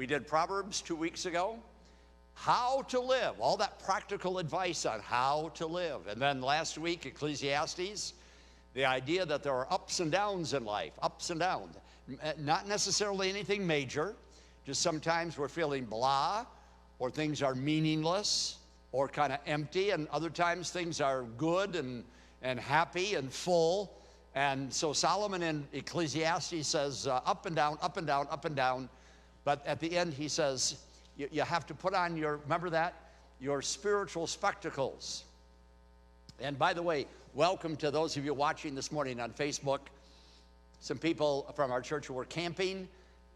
We did Proverbs 2 weeks ago. How to live, all that practical advice on how to live. And then last week, Ecclesiastes, the idea that there are ups and downs in life, ups and downs. Not necessarily anything major, just sometimes we're feeling blah, or things are meaningless, or kind of empty, and other times things are good and happy and full. And so Solomon in Ecclesiastes says up and down, up and down, up and down. But at the end he says, you have to put on your, remember that? Your spiritual spectacles. And by the way, welcome to those of you watching this morning on Facebook. Some people from our church who were camping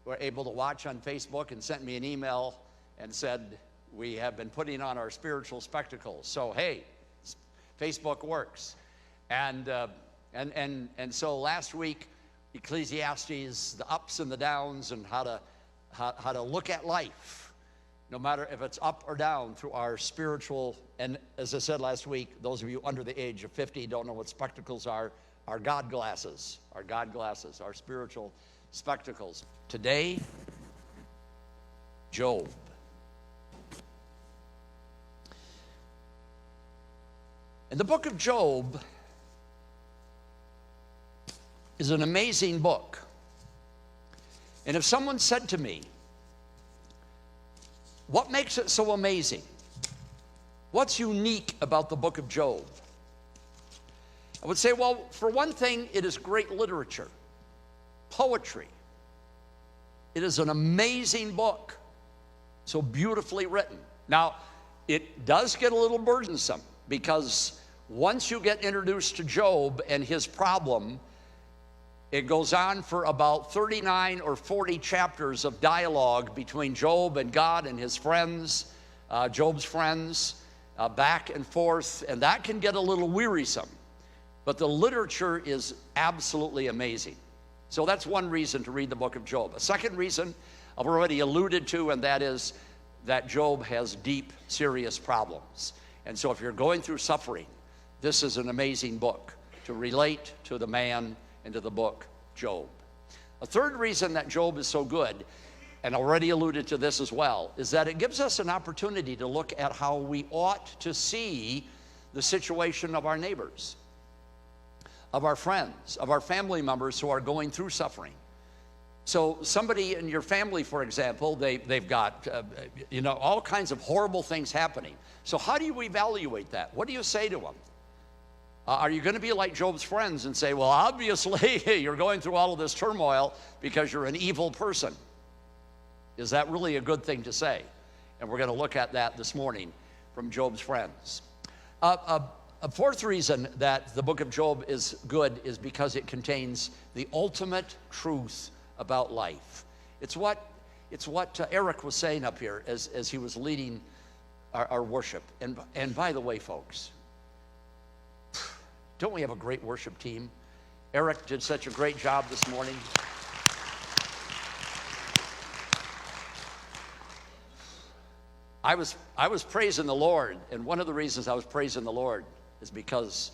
were able to watch on Facebook and sent me an email and said, we have been putting on our spiritual spectacles. So hey, Facebook works. And so last week, Ecclesiastes, the ups and the downs, and how to look at life, no matter if it's up or down, through our spiritual, and as I said last week, those of you under the age of 50 don't know what spectacles are, our God glasses, our spiritual spectacles. Today, Job. And the book of Job is an amazing book. And if someone said to me, what makes it so amazing? What's unique about the book of Job? I would say, well, for one thing, it is great literature, poetry. It is an amazing book, so beautifully written. Now, it does get a little burdensome, because once you get introduced to Job and his problem, it goes on for about 39 or 40 chapters of dialogue between Job and God and his friends, Job's friends, back and forth, and that can get a little wearisome. But the literature is absolutely amazing. So that's one reason to read the book of Job. A second reason I've already alluded to, and that is that Job has deep, serious problems. And so if you're going through suffering, this is an amazing book to relate to the man and to the book Job. A third reason that Job is so good, and already alluded to this as well, is that it gives us an opportunity to look at how we ought to see the situation of our neighbors, of our friends, of our family members who are going through suffering. So somebody in your family, for example, they've got all kinds of horrible things happening. So how do you evaluate that? What do you say to them? Are you going to be like Job's friends and say, well, obviously you're going through all of this turmoil because you're an evil person? Is that really a good thing to say? And we're going to look at that this morning from Job's friends. A fourth reason that the book of Job is good is because it contains the ultimate truth about life. It's what Eric was saying up here as he was leading our worship. And by the way, folks, don't we have a great worship team? Eric did such a great job this morning. I was praising the Lord, and one of the reasons I was praising the Lord is because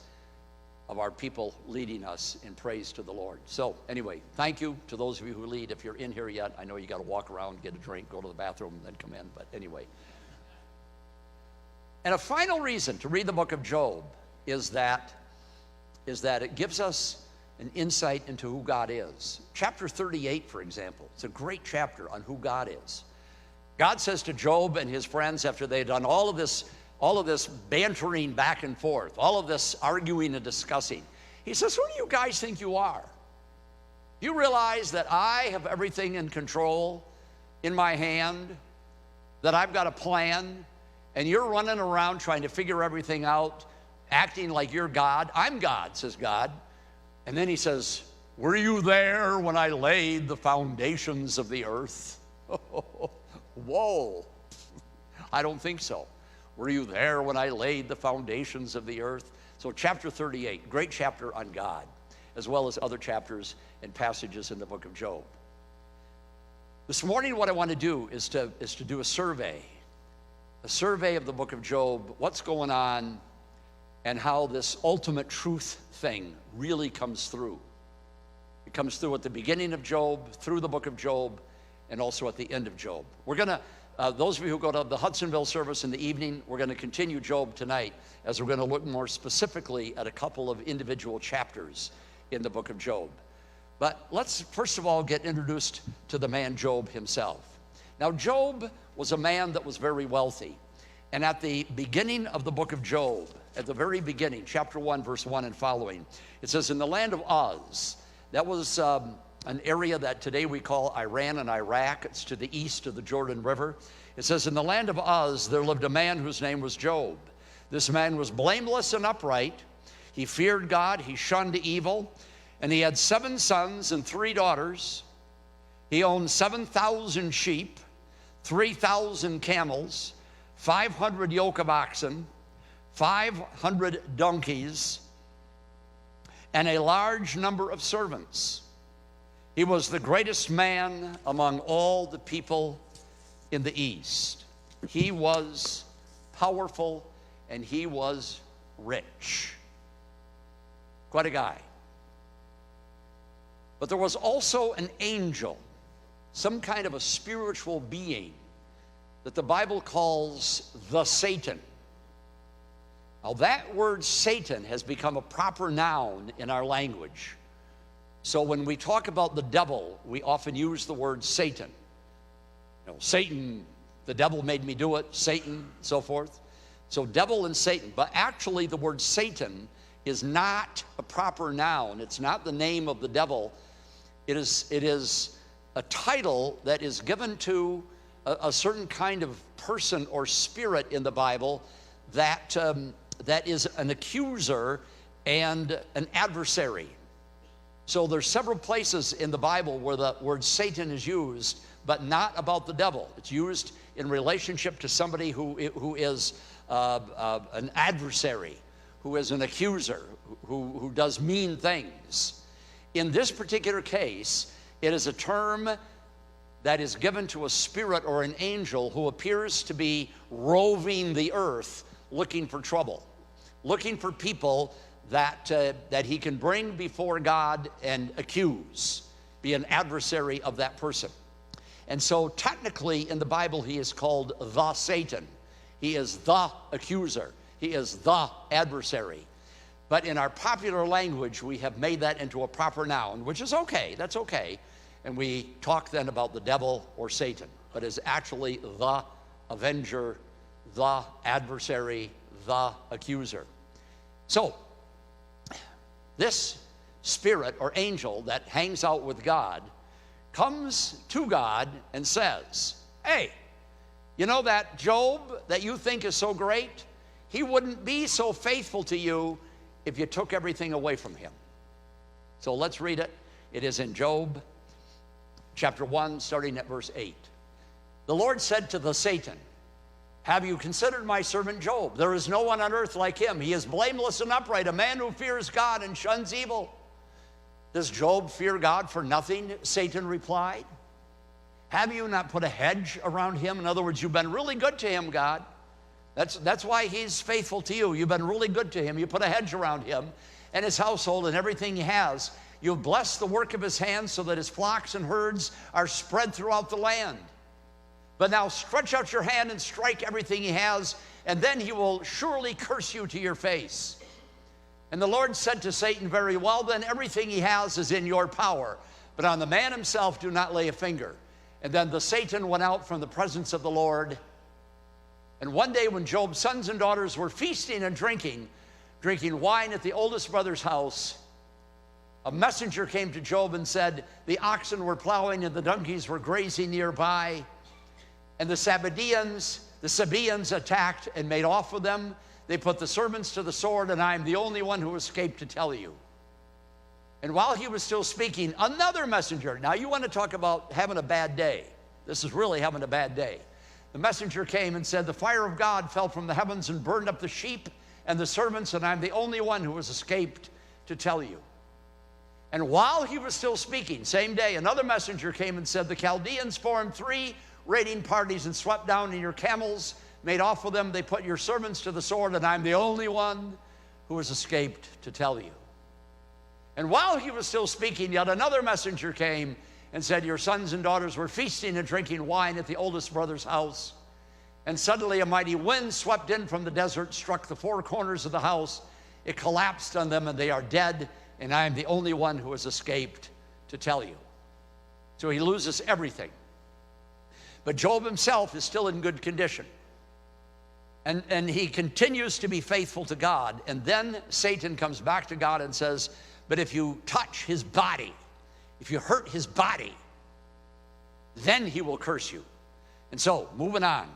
of our people leading us in praise to the Lord. So anyway, thank you to those of you who lead. If you're in here yet, I know you got to walk around, get a drink, go to the bathroom, and then come in. But anyway. And a final reason to read the book of Job is that it gives us an insight into who God is. Chapter 38, for example, it's a great chapter on who God is. God says to Job and his friends, after they'd done all of this bantering back and forth, all of this arguing and discussing, he says, who do you guys think you are? You realize that I have everything in control in my hand, that I've got a plan, and you're running around trying to figure everything out, acting like you're God. I'm God, says God. And then he says, were you there when I laid the foundations of the earth? Whoa, I don't think so. Were you there when I laid the foundations of the earth? So chapter 38, great chapter on God, as well as other chapters and passages in the book of Job. This morning what I want to do is to do a survey of the book of Job, what's going on, and how this ultimate truth thing really comes through. It comes through at the beginning of Job, through the book of Job, and also at the end of Job. We're going to, those of you who go to the Hudsonville service in the evening, we're going to continue Job tonight as we're going to look more specifically at a couple of individual chapters in the book of Job. But let's first of all get introduced to the man Job himself. Now, Job was a man that was very wealthy. And at the beginning of the book of Job, at the very beginning, chapter 1, verse 1 and following, it says, in the land of Uz, that was an area that today we call Iran and Iraq. It's to the east of the Jordan River. It says, in the land of Uz, there lived a man whose name was Job. This man was blameless and upright. He feared God. He shunned evil. And he had 7 sons and 3 daughters. He owned 7,000 sheep, 3,000 camels, 500 yoke of oxen, 500 donkeys, and a large number of servants. He was the greatest man among all the people in the East. He was powerful and he was rich. Quite a guy. But there was also an angel, some kind of a spiritual being that the Bible calls the Satan. Now that word Satan has become a proper noun in our language. So when we talk about the devil, we often use the word Satan. You know, Satan, the devil made me do it, Satan, so forth. So devil and Satan. But actually the word Satan is not a proper noun. It's not the name of the devil. It is a title that is given to a certain kind of person or spirit in the Bible that, that is an accuser and an adversary. So there's several places in the Bible where the word Satan is used, but not about the devil. It's used in relationship to somebody who is an adversary, who is an accuser, who does mean things. In this particular case, it is a term that is given to a spirit or an angel who appears to be roving the earth looking for trouble, looking for people that he can bring before God and accuse, be an adversary of that person. And so technically in the Bible he is called the Satan. He is the accuser. He is the adversary. But in our popular language we have made that into a proper noun, which is okay, that's okay. And we talk then about the devil or Satan, but is actually the avenger, the adversary, the accuser. So this spirit or angel that hangs out with God comes to God and says, hey, you know that Job that you think is so great? He wouldn't be so faithful to you if you took everything away from him. So let's read it. It is in Job chapter 1, starting at verse 8. The Lord said to the Satan, have you considered my servant Job? There is no one on earth like him. He is blameless and upright, a man who fears God and shuns evil. Does Job fear God for nothing? Satan replied. Have you not put a hedge around him? In other words, you've been really good to him, God. That's why he's faithful to you. You've been really good to him. You put a hedge around him and his household and everything he has. You've blessed the work of his hands so that his flocks and herds are spread throughout the land. But now stretch out your hand and strike everything he has, and then he will surely curse you to your face. And the Lord said to Satan, very well, then everything he has is in your power. But on the man himself do not lay a finger. And then the Satan went out from the presence of the Lord. And one day when Job's sons and daughters were feasting and drinking wine at the oldest brother's house, a messenger came to Job and said, the oxen were plowing and the donkeys were grazing nearby. And the Sabaeans attacked and made off with them. They put the servants to the sword, and I am the only one who escaped to tell you. And while he was still speaking, another messenger. Now you want to talk about having a bad day. This is really having a bad day. The messenger came and said, the fire of God fell from the heavens and burned up the sheep and the servants, and I'm the only one who has escaped to tell you. And while he was still speaking, same day, another messenger came and said, the Chaldeans formed 3 raiding parties and swept down in your camels, made off with them. They put your servants to the sword, and I'm the only one who has escaped to tell you. And while he was still speaking, yet another messenger came and said, your sons and daughters were feasting and drinking wine at the oldest brother's house. And suddenly a mighty wind swept in from the desert, struck the four corners of the house. It collapsed on them, and they are dead, and I am the only one who has escaped to tell you. So he loses everything. But Job himself is still in good condition. And he continues to be faithful to God. And then Satan comes back to God and says, but if you touch his body, if you hurt his body, then he will curse you. And so, moving on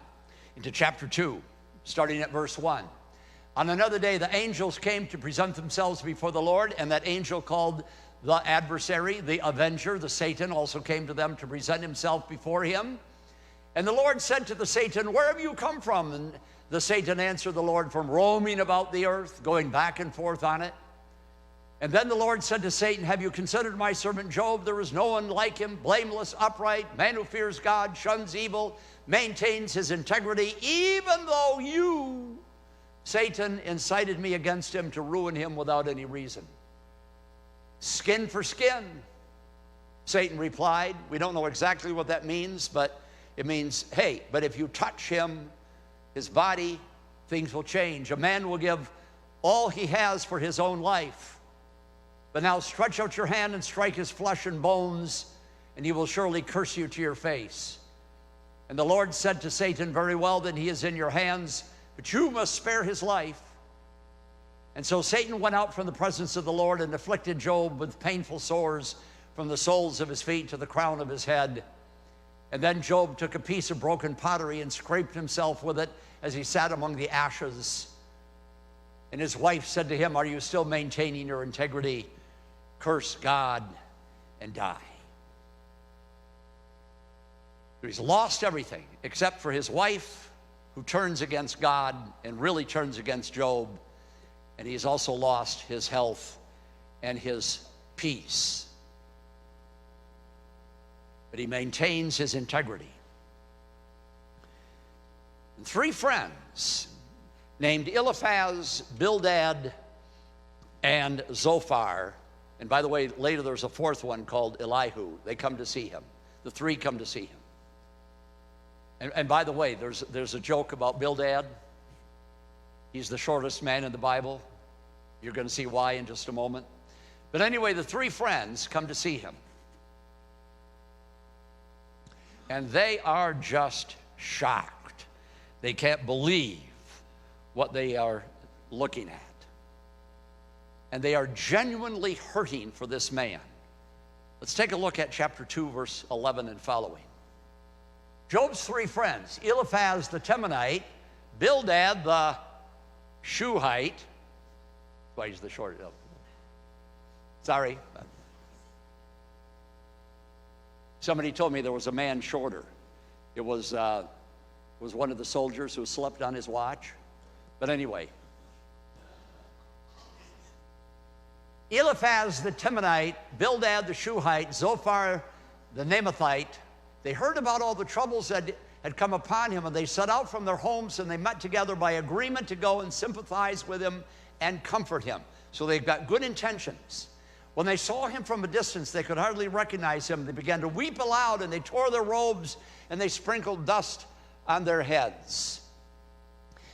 into chapter 2, starting at verse 1. On another day, the angels came to present themselves before the Lord, and that angel called the adversary, the avenger, the Satan, also came to them to present himself before him. And the Lord said to the Satan, where have you come from? And the Satan answered the Lord, from roaming about the earth, going back and forth on it. And then the Lord said to Satan, have you considered my servant Job? There is no one like him, blameless, upright, man who fears God, shuns evil, maintains his integrity, even though you, Satan, incited me against him to ruin him without any reason. Skin for skin, Satan replied. We don't know exactly what that means, but it means, hey, but if you touch him, his body, things will change. A man will give all he has for his own life. But now stretch out your hand and strike his flesh and bones, and he will surely curse you to your face. And the Lord said to Satan, very well, then he is in your hands, but you must spare his life. And so Satan went out from the presence of the Lord and afflicted Job with painful sores from the soles of his feet to the crown of his head. And then Job took a piece of broken pottery and scraped himself with it as he sat among the ashes. And his wife said to him, are you still maintaining your integrity? Curse God and die. He's lost everything except for his wife, who turns against God and really turns against Job. And he's also lost his health and his peace. But he maintains his integrity. And three friends named Eliphaz, Bildad, and Zophar. And by the way, later there's a fourth one called Elihu. They come to see him. The three come to see him. And by the way, there's a joke about Bildad. He's the shortest man in the Bible. You're going to see why in just a moment. But anyway, the three friends come to see him. And they are just shocked. They can't believe what they are looking at. And they are genuinely hurting for this man. Let's take a look at chapter 2, verse 11 and following. Job's three friends, Eliphaz the Temanite, Bildad the Shuhite. Why he's the short? Sorry. Somebody told me there was a man shorter. It was one of the soldiers who slept on his watch. But anyway, Eliphaz the Temanite, Bildad the Shuhite, Zophar the Naamathite, they heard about all the troubles that had come upon him, and they set out from their homes, and they met together by agreement to go and sympathize with him and comfort him. So they've got good intentions. When they saw him from a distance, they could hardly recognize him. They began to weep aloud, and they tore their robes, and they sprinkled dust on their heads.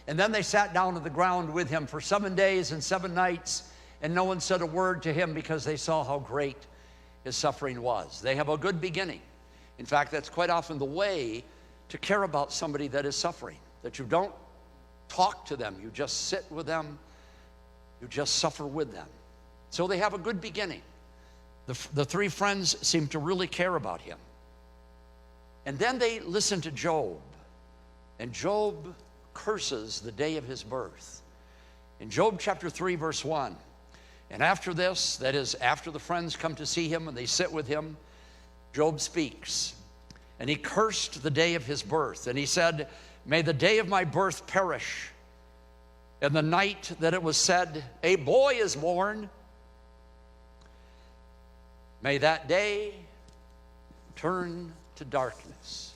And then they sat down on the ground with him for 7 days and 7 nights, and no one said a word to him because they saw how great his suffering was. They have a good beginning. In fact, that's quite often the way to care about somebody that is suffering, that you don't talk to them, you just sit with them, you just suffer with them. So they have a good beginning. The three friends seem to really care about him. And then they listen to Job, and Job curses the day of his birth. In Job chapter 3, verse 1, and after this, that is, after the friends come to see him and they sit with him, Job speaks. And he cursed the day of his birth. And he said, may the day of my birth perish, and the night that it was said, a boy is born. May that day turn to darkness.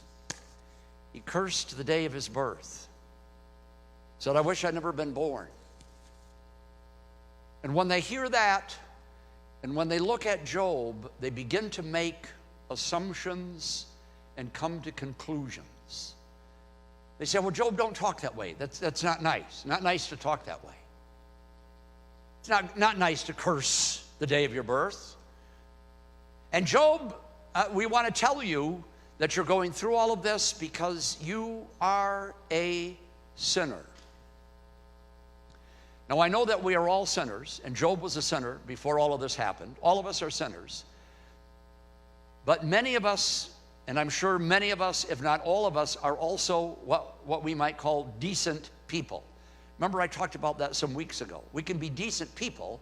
He cursed the day of his birth. Said, I wish I'd never been born. And when they hear that, and when they look at Job, they begin to make assumptions and come to conclusions. They say, well, Job, don't talk that way. That's not nice. Not nice to talk that way. It's not nice to curse the day of your birth. And Job, we want to tell you that you're going through all of this because you are a sinner. Now, I know that we are all sinners, and Job was a sinner before all of this happened. All of us are sinners. But many of us, and I'm sure many of us, if not all of us, are also what we might call decent people. Remember, I talked about that some weeks ago. We can be decent people.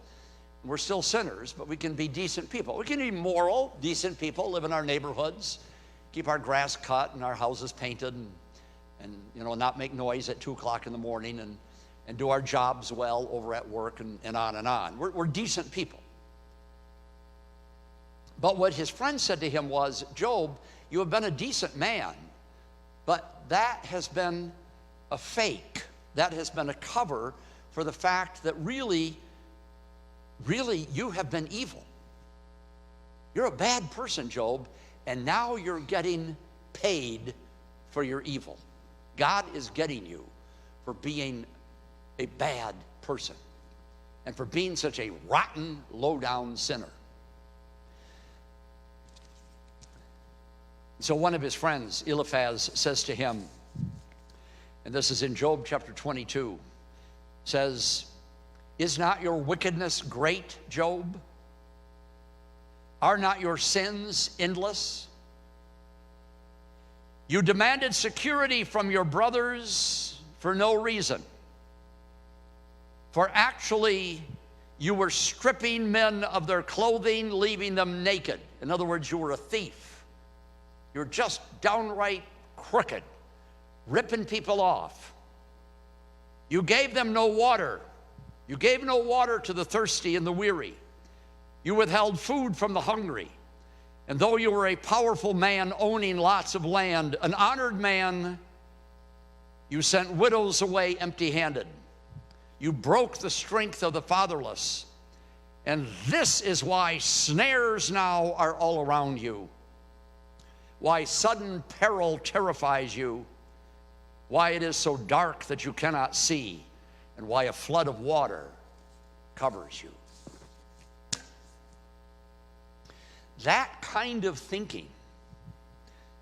We're still sinners, but we can be decent people. We can be moral, decent people, live in our neighborhoods, keep our grass cut and our houses painted, and not make noise at 2 o'clock in the morning, and do our jobs well over at work, and on and on. We're decent people. But what his friend said to him was, Job, you have been a decent man, but that has been a fake. That has been a cover for the fact that really you have been evil. You're a bad person, Job, and now you're getting paid for your evil. God is getting you for being a bad person and for being such a rotten, low-down sinner. So one of his friends, Eliphaz, says to him, and this is in Job chapter 22, says, is not your wickedness great, Job? Are not your sins endless? You demanded security from your brothers for no reason. For actually, you were stripping men of their clothing, leaving them naked. In other words, you were a thief. You're just downright crooked, ripping people off. You gave them no water. You gave no water to the thirsty and the weary. You withheld food from the hungry. And though you were a powerful man owning lots of land, an honored man, you sent widows away empty-handed. You broke the strength of the fatherless. And this is why snares now are all around you. Why sudden peril terrifies you, why it is so dark that you cannot see, and why a flood of water covers you. That kind of thinking,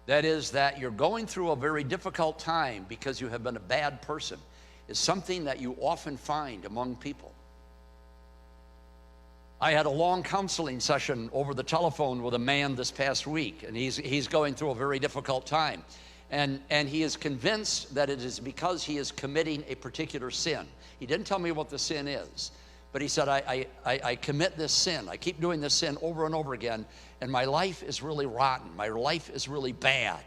that is that you're going through a very difficult time because you have been a bad person, is something that you often find among people. I had a long counseling session over the telephone with a man this past week, and he's going through a very difficult time. And he is convinced that it is because he is committing a particular sin. He didn't tell me what the sin is, but he said, I commit this sin. I keep doing this sin over and over again, and my life is really rotten. My life is really bad.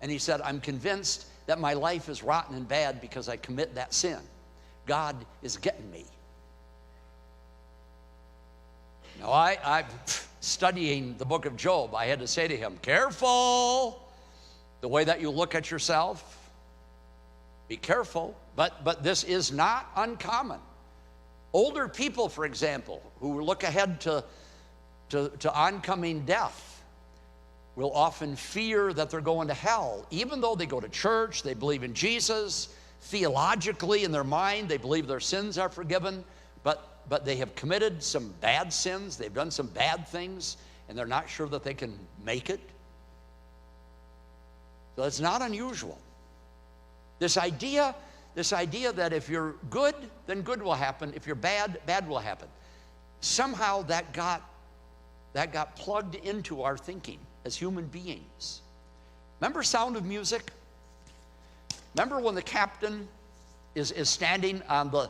And he said, I'm convinced that my life is rotten and bad because I commit that sin. God is getting me. Now, I'm studying the book of Job. I had to say to him, careful the way that you look at yourself. Be careful. But this is not uncommon. Older people, for example, who look ahead to oncoming death will often fear that they're going to hell, even though they go to church, they believe in Jesus, theologically in their mind, they believe their sins are forgiven, but they have committed some bad sins, they've done some bad things, and they're not sure that they can make it. So it's not unusual. This idea that if you're good, then good will happen. If you're bad, bad will happen. Somehow that got plugged into our thinking as human beings. Remember Sound of Music? Remember when the captain is standing on the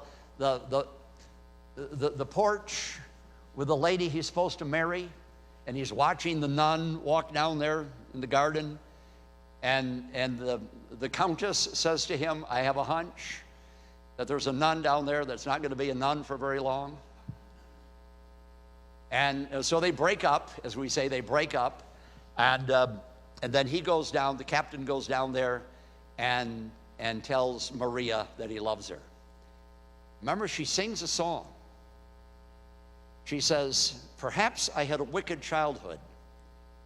porch with the lady he's supposed to marry, and he's watching the nun walk down there in the garden, and the countess says to him, I have a hunch that there's a nun down there that's not going to be a nun for very long. And so they break up, as we say, they break up, and then he goes down, the captain goes down there and tells Maria that he loves her. Remember, she sings a song. She says, perhaps I had a wicked childhood,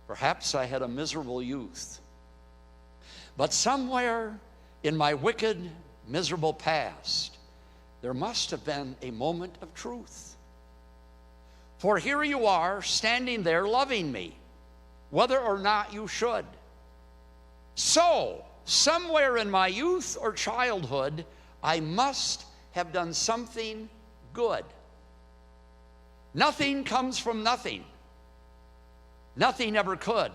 Perhaps I had a miserable youth. But somewhere in my wicked, miserable past, there must have been a moment of truth. For here you are, standing there loving me, whether or not you should. So, somewhere in my youth or childhood, I must have done something good. Nothing comes from nothing. Nothing ever could.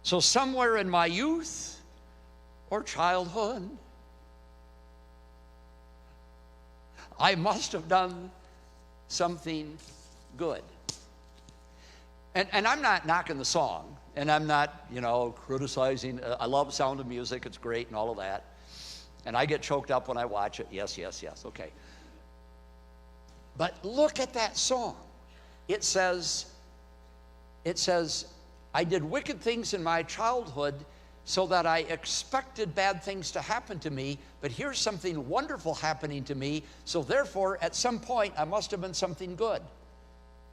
So somewhere in my youth or childhood, I must have done something good. And I'm not knocking the song, and I'm not, criticizing. I love Sound of Music. It's great and all of that. And I get choked up when I watch it. Yes, yes, yes. Okay. But look at that song. It says, I did wicked things in my childhood so that I expected bad things to happen to me, but here's something wonderful happening to me, so therefore, at some point, I must have been something good.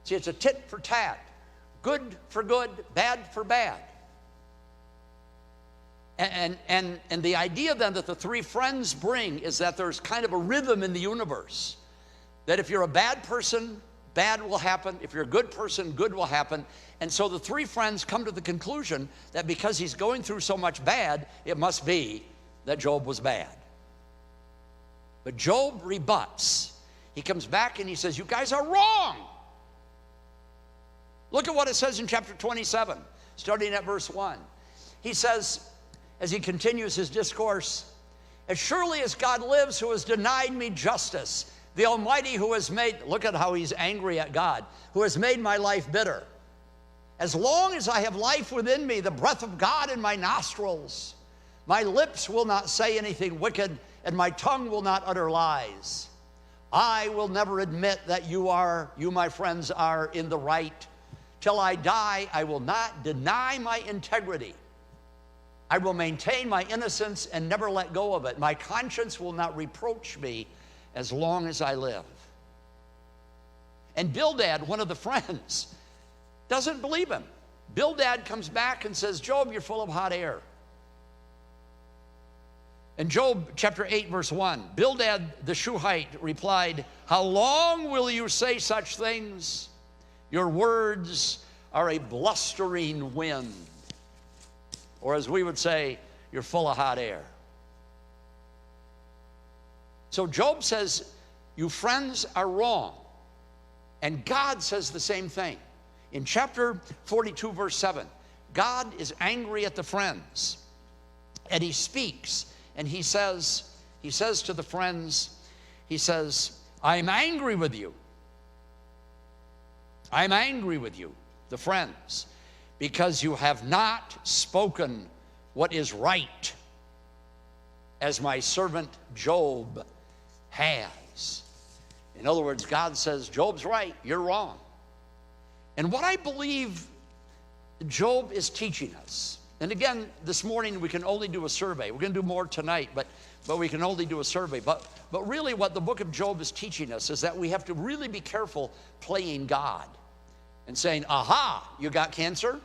See, it's a tit for tat. Good for good, bad for bad. And the idea then that the three friends bring is that there's kind of a rhythm in the universe. That if you're a bad person, bad will happen. If you're a good person, good will happen. And so the three friends come to the conclusion that because he's going through so much bad, it must be that Job was bad. But Job rebuts. He comes back and he says, you guys are wrong. Look at what it says in chapter 27, starting at verse 1. He says, as he continues his discourse, as surely as God lives, who has denied me justice, the Almighty who has made, look at how he's angry at God, who has made my life bitter. As long as I have life within me, the breath of God in my nostrils, my lips will not say anything wicked, and my tongue will not utter lies. I will never admit that you, my friends, are in the right. Till I die, I will not deny my integrity. I will maintain my innocence and never let go of it. My conscience will not reproach me as long as I live. And Bildad, one of the friends, doesn't believe him. Bildad comes back and says, Job, you're full of hot air. In Job chapter 8, verse 1, Bildad the Shuhite replied, how long will you say such things? Your words are a blustering wind. Or as we would say, you're full of hot air. So Job says, you friends are wrong. And God says the same thing. In chapter 42, verse 7, God is angry at the friends. And he speaks, and he says to the friends, he says, I'm angry with you. I'm angry with you, the friends, because you have not spoken what is right, as my servant Job has. In other words, God says, Job's right, you're wrong. And what I believe Job is teaching us, and again, this morning we can only do a survey. We're going to do more tonight, but we can only do a survey. But really what the book of Job is teaching us is that we have to really be careful playing God and saying, aha, you got cancer.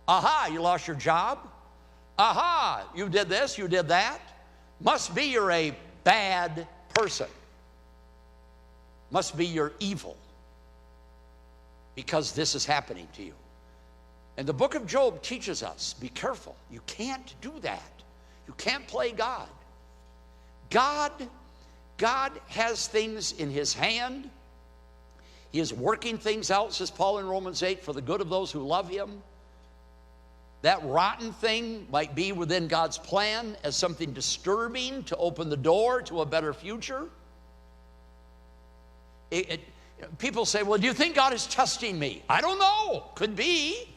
Aha, you lost your job. Aha, you did this, you did that. Must be you're a bad person. Must be you're evil because this is happening to you. And the book of Job teaches us, be careful. You can't do that. You can't play God. God has things in his hand. He is working things out, says Paul in Romans 8, for the good of those who love him. That rotten thing might be within God's plan as something disturbing to open the door to a better future. People say, well, do you think God is testing me? I don't know. Could be.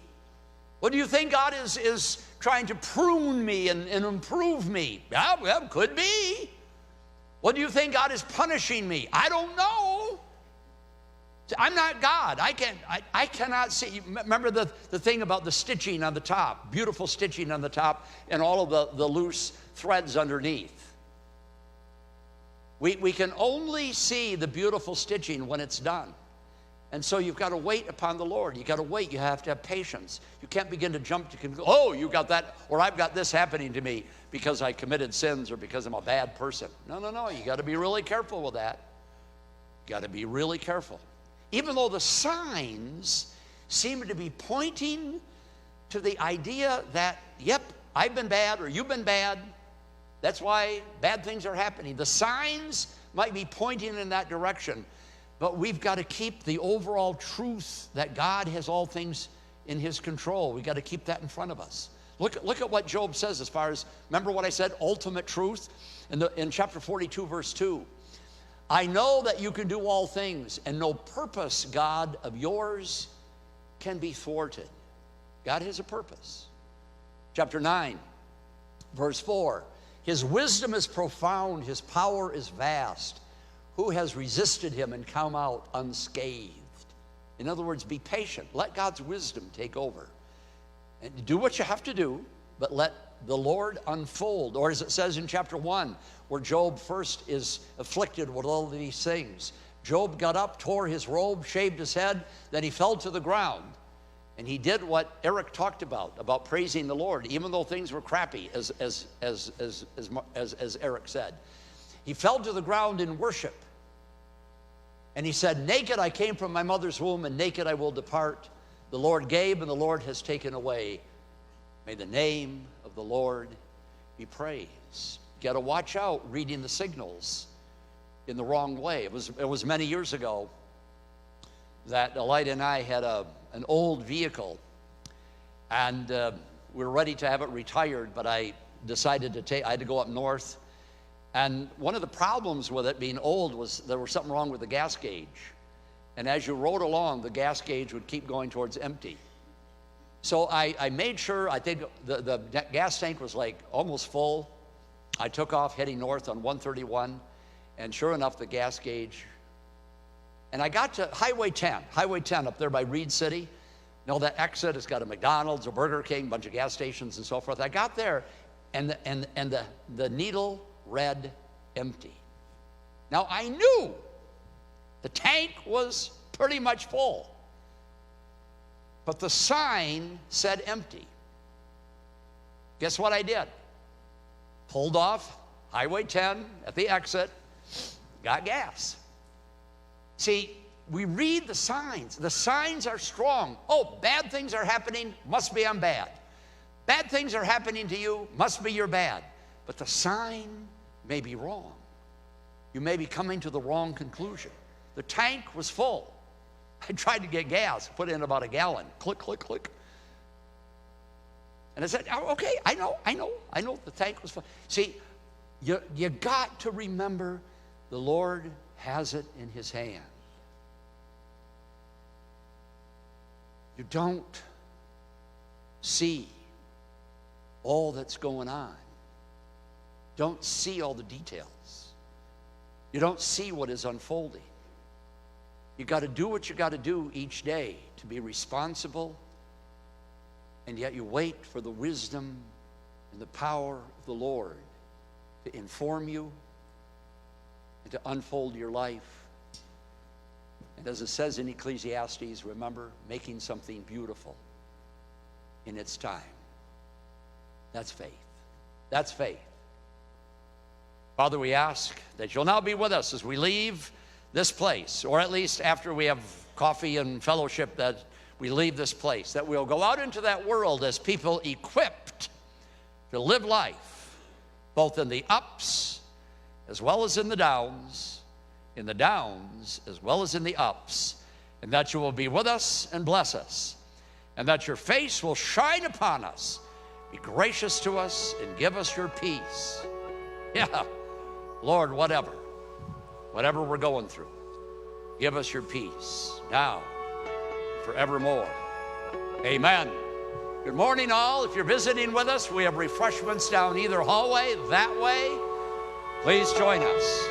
Well, do you think God is trying to prune me and improve me? Yeah, well, could be. What do you think God is punishing me? I don't know. I'm not God. I cannot see. Remember the thing about the stitching on the top, beautiful stitching on the top, and all of the loose threads underneath. We can only see the beautiful stitching when it's done. And so you've got to wait upon the Lord. You've got to wait. You have to have patience. You can't begin to jump to conclusion, oh, you got that, or I've got this happening to me because I committed sins or because I'm a bad person. No, no, no. You got to be really careful with that. You got to be really careful. Even though the signs seem to be pointing to the idea that, yep, I've been bad or you've been bad. That's why bad things are happening. The signs might be pointing in that direction. But we've got to keep the overall truth that God has all things in his control. We've got to keep that in front of us. Look at what Job says as far as, remember what I said, ultimate truth? In chapter 42, verse 2. I know that you can do all things, and no purpose, God, of yours can be thwarted. God has a purpose. Chapter 9, verse 4. His wisdom is profound, his power is vast. Who has resisted him and come out unscathed? In other words, be patient. Let God's wisdom take over. And do what you have to do, but let the Lord unfold. Or as it says in chapter 1, where Job first is afflicted with all these things. Job got up, tore his robe, shaved his head, then he fell to the ground. And he did what Eric talked about praising the Lord, even though things were crappy, as Eric said. He fell to the ground in worship. And he said, naked I came from my mother's womb, and naked I will depart. The Lord gave, and the Lord has taken away. May the name of the Lord be praised. You got to watch out reading the signals in the wrong way. It was many years ago that Elida and I had an old vehicle, and we were ready to have it retired, but I decided I had to go up north. And one of the problems with it being old was there was something wrong with the gas gauge. And as you rode along, the gas gauge would keep going towards empty. So I made sure, I think the gas tank was like almost full. I took off heading north on 131, and sure enough, the gas gauge. And I got to Highway 10 up there by Reed City. You know, that exit has got a McDonald's, a Burger King, a bunch of gas stations and so forth. I got there, and the needle read empty. Now I knew the tank was pretty much full, but the sign said empty. Guess what I did? Pulled off Highway 10 at the exit, got gas. See, we read the signs. The signs are strong. Oh, bad things are happening, must be I'm bad. Bad things are happening to you, must be you're bad. But the sign may be wrong. You may be coming to the wrong conclusion. The tank was full. I tried to get gas, put in about a gallon. Click, click, click. And I said, oh, okay, I know the tank was full. See, you got to remember the Lord has it in his hand. You don't see all that's going on. Don't see all the details. You don't see what is unfolding. You got to do what you got to do each day to be responsible, and yet you wait for the wisdom and the power of the Lord to inform you and to unfold your life. And as it says in Ecclesiastes, remember, making something beautiful in its time. That's faith. That's faith. Father, we ask that you'll now be with us as we leave this place, or at least after we have coffee and fellowship, that we leave this place, that we'll go out into that world as people equipped to live life, both in the ups as well as in the downs as well as in the ups, and that you will be with us and bless us, and that your face will shine upon us, be gracious to us, and give us your peace. Yeah, Lord, whatever we're going through, give us your peace now and forevermore. Amen. Good morning, all. If you're visiting with us, we have refreshments down either hallway, that way. Please join us.